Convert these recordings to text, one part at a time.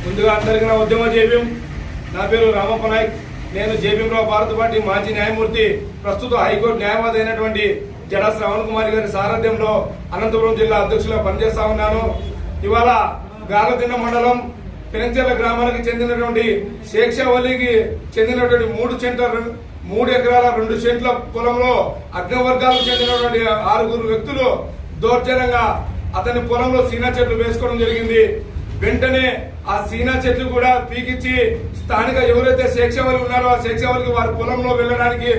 ముందుగా అందరికీ నా ఉద్యమ జేబీఎం. నా పేరు రామప్ప నాయక్. నేను జేబీఎంరావు భారత పార్టీ మాజీ న్యాయమూర్తి, ప్రస్తుత హైకోర్టు న్యాయవాది అయినటువంటి జడ శ్రవణ్ కుమార్ గారి సారథ్యంలో అనంతపురం జిల్లా అధ్యక్షులుగా పనిచేస్తా ఉన్నాను. ఇవాళ గాలదిన్న మండలం పెనంచెర్ల గ్రామానికి చెందినటువంటి శేక్షావల్లికి చెందినటువంటి 3 ఎకరాల 2 సెంట్ల పొలంలో అగ్రవర్గాలకు చెందినటువంటి 6 వ్యక్తులు దౌర్జన్యంగా అతని పొలంలో సీనా చెట్లు వేసుకోవడం జరిగింది. వెంటనే ఆ సీనా చెట్లు కూడా పీకిచ్చి స్థానిక ఎవరైతే శేక్షావల్లి ఉన్నారో ఆ శేక్షావల్లికి వారి పొలంలో వెళ్ళడానికి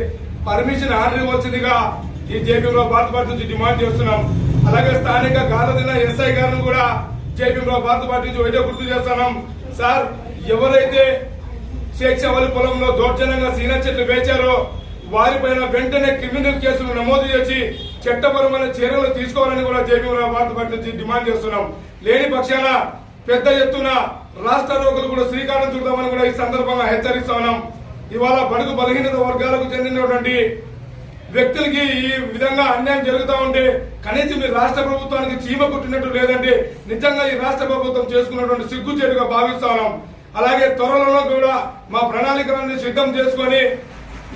పర్మిషన్ ఆర్డర్ ఇవ్వాల్సిందిగా ఈ జేబీఎంరావు భారత పార్టీ నుంచి డిమాండ్ చేస్తున్నాం. అలాగే స్థానిక గాలదిన ఎస్ఐ గారిని కూడా జేబీఎంరావు భారత పార్టీ నుంచి ఒకటే గుర్తు చేస్తున్నాం. సార్, ఎవరైతే శేక్షావల్లి పొలంలో దౌర్జన్యంగా సీనా చెట్లు వేచారో వారిపైన వెంటనే క్రిమినల్ కేసులు నమోదు చేసి చట్టపరమైన చర్యలు తీసుకోవాలని కూడా జేబీఎంరావు భారత పార్టీ నుంచి డిమాండ్ చేస్తున్నాం. లేని పక్షాన పెద్ద ఎత్తున రాష్ట్ర రోగులు కూడా శ్రీకారం చుడతామని కూడా ఈ సందర్భంగా హెచ్చరిస్తా ఉన్నాం. ఇవాళ బడుగు బలహీనత వర్గాలకు చెందినటువంటి వ్యక్తులకి ఈ విధంగా అన్యాయం జరుగుతూ ఉంటే కనీసం ఈ రాష్ట్ర ప్రభుత్వానికి చీమ కుట్టినట్టు లేదంటే నిజంగా ఈ రాష్ట్ర ప్రభుత్వం చేసుకున్నటువంటి సిగ్గుచేటుగా భావిస్తా ఉన్నాం. అలాగే త్వరలో కూడా మా ప్రణాళికలను సిద్ధం చేసుకొని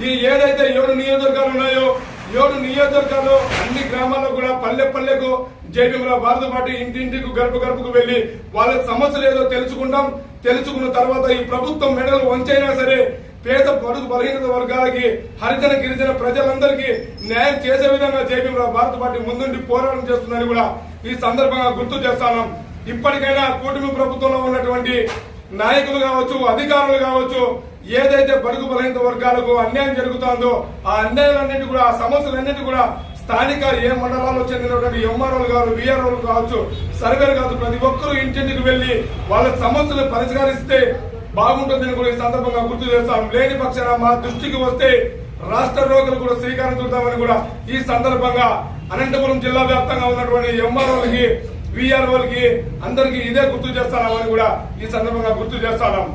ఈ ఏదైతే 7 నియోజకవర్గాలు ఉన్నాయో 7 నియోజకవర్గాల్లో అన్ని గ్రామాల్లో కూడా పల్లెకు జేబీఎంరావు భారత పార్టీ ఇంటింటికి గడపకు వెళ్లి వాళ్ళ సమస్యలు ఏదో తెలుసుకున్న తర్వాత ఈ ప్రభుత్వం మెడలు వంచైనా సరే పేద బడుగు బలహీనత వర్గాలకి హరిజన గిరిజన ప్రజలందరికీ న్యాయం చేసే విధంగా జేబీఎంరావు భారత పార్టీ ముందుండి పోరాటం చేస్తుందని కూడా ఈ సందర్భంగా గుర్తు చేస్తాను. ఇప్పటికైనా కూటమి ప్రభుత్వంలో ఉన్నటువంటి నాయకులు కావచ్చు, అధికారులు కావచ్చు, ఏదైతే బడుగు బలహీనత వర్గాలకు అన్యాయం జరుగుతుందో ఆ అన్యాయాలన్నిటి కూడా ఆ సమస్యలన్నిటి కూడా స్థానిక ఏ మండలాల్లో చెందినటువంటి ఎంఆర్ఓలు కావచ్చు, విఆర్ఓలు కావచ్చు, సర్వేలు కావచ్చు, ప్రతి ఒక్కరూ ఇంటింటికి వెళ్లి వాళ్ళ సమస్యలు పరిష్కరిస్తే బాగుంటుందని కూడా ఈ సందర్భంగా గుర్తు చేస్తాం. లేని పక్షాన మా దృష్టికి వస్తే రాష్ట్ర రోగులు కూడా శ్రీకారం చుడతామని కూడా ఈ సందర్భంగా అనంతపురం జిల్లా వ్యాప్తంగా ఉన్నటువంటి ఎంఆర్ఓలకి, విఆర్ఓలకి అందరికీ ఇదే గుర్తు చేస్తామని కూడా ఈ సందర్భంగా గుర్తు చేస్తాం.